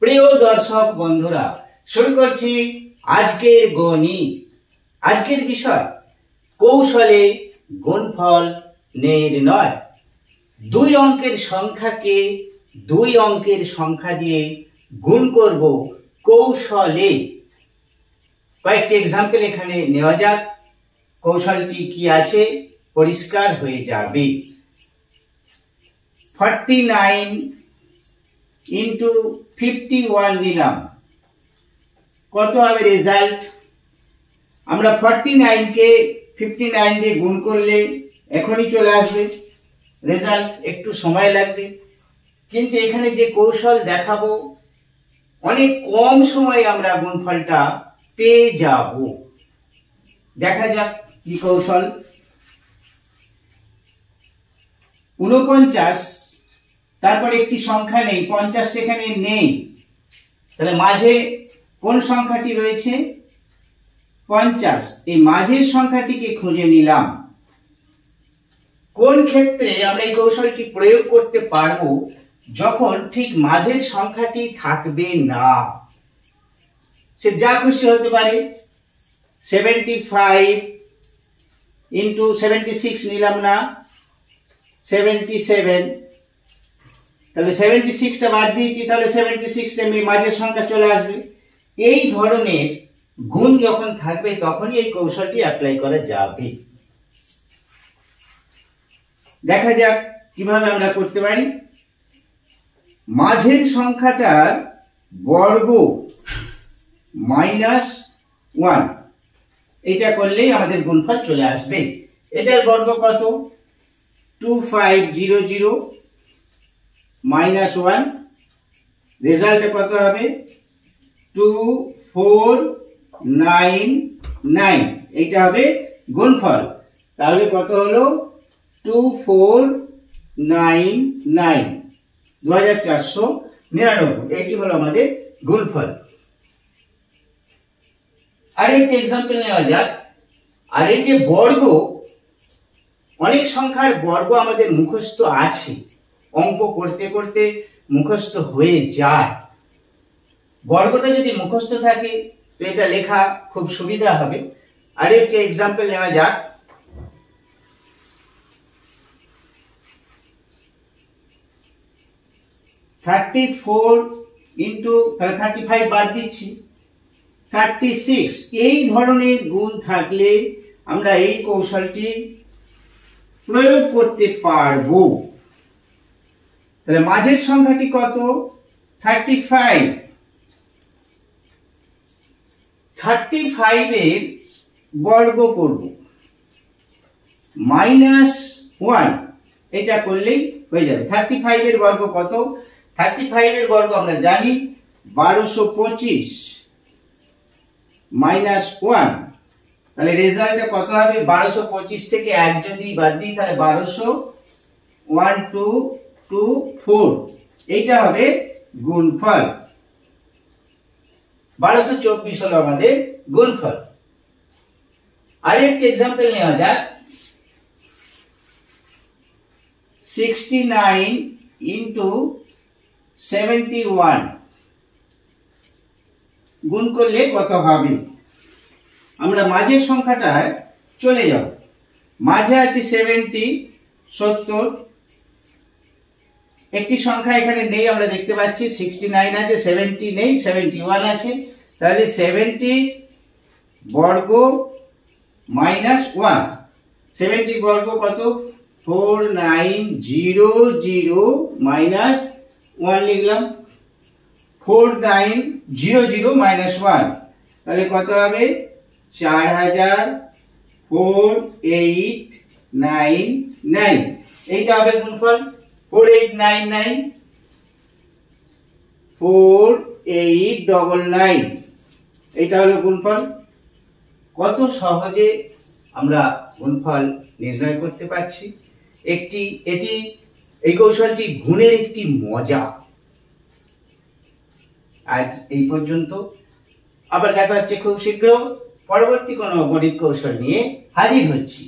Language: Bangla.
প্রিয় দর্শক বন্ধুরা, শুরু করছি আজকের গণিত। আজকের বিষয় কৌশলে গুণফল নির্ণয়। দুই অঙ্কের সংখ্যাকে দুই অঙ্কের সংখ্যা দিয়ে গুণ করব কৌশলে। কয়েকটি এক্সাম্পল এখানে নেওয়া যাক, কৌশলটি কি আছে পরিষ্কার হয়ে যাবে। 49 ইন্টু 51 নিলাম, কত হবে রেজাল্ট? আমরা 49 কে 59 দিয়ে গুণ করলে এখনই চলে আসবে রেজাল্ট, একটু সময় লাগবে, কিন্তু এখানে যে কৌশল দেখাবো অনেক কম সময়ে আমরা গুণফলটা পেয়ে যাব। দেখা যাক কি কৌশল। 49, তারপরে একটি সংখ্যা নেই, 50 এখানে নেই, তাহলে মাঝে কোন সংখ্যাটি রয়েছে? 50। এই মাঝের সংখ্যাটিকে খুঁজে নিলাম। কোন ক্ষেত্রে আমরা এই কৌশলটি প্রয়োগ করতে পারবো? যখন ঠিক মাঝের সংখ্যাটি থাকবে না, সে যা খুশি হতে পারে। 75 ইন্টু 76 নিলাম না, 77, তাহলে 76টা বাদ দিয়েছি, তাহলে 76টা মাঝের সংখ্যা চলে আসবে। এই ধরনের গুণ যখন থাকবে তখনই এই কৌশলটি অ্যাপ্লাই করা যাবে। দেখা যাক কিভাবে আমরা করতে পারি। মাঝের সংখ্যাটার বর্গ -1, এটা করলেই আমাদের গুণফল চলে আসবে। এটার বর্গ কত? 2500 -1, রেজাল্ট কত হবে? 2499, এইটা হবে গুণফল। তাহলে কত হলো? 2499, 2499, এটি হলো আমাদের গুণফল। আরেকটি এক্সাম্পল নেওয়া যাক। আর এই যে বর্গ, অনেক সংখ্যার বর্গ আমাদের মুখস্থ আছে, অঙ্ক করতে করতে মুখস্থ হয়ে যায়। বর্গটা যদি মুখস্থ থাকে তো এটা লেখা খুব সুবিধা হবে। আরেকটি এক্সাম্পল নেওয়া যাক। 34 ইন্টু 35 বাদ দিচ্ছি, 36। এই ধরনের গুণ থাকলে আমরা এই কৌশলটি প্রয়োগ করতে পারবো। তাহলে মাঝের সংখ্যাটি কত? 35। 35 এর বর্গ করব -1, এটা করলেই হয়ে যাবে। 35 এর বর্গ কত? 35 এর বর্গ আমরা জানি 1225 -1, তাহলে রেজাল্টটা কত হবে? 1225 থেকে 1 যদি বাদ দিই তাহলে 1200, 1224, এইটা হবে গুণফল। 1224 হলো আমাদের গুণফল। আরেকটি এক্সাম্পল নেওয়া যাক। 69 ইন্টু 71 গুণ করলে কত হবে? আমরা মাঝের সংখ্যাটা চলে যাব। মাঝে আছে 70, একটি সংখ্যা এখানে নেই, আমরা দেখতে পাচ্ছি 69 আছে, 70 নেই, 71 আছে। তাহলে 70 বর্গ -1, 70 বর্গ কত? 4900 -1 লিখলাম, 4900 -1, তাহলে কত হবে? 4899, এইটা হবে গুণফল। 4899, 4899, এইটা হলো গুণফল। কত সহজে আমরা গুণফল নির্ণয় করতে পারছি। এই কৌশলটি গুণের একটি মজা। আজ এই পর্যন্ত, আবার দেখা হচ্ছে খুব শীঘ্র পরবর্তী কোনো গণিত কৌশল নিয়ে হাজির হচ্ছি।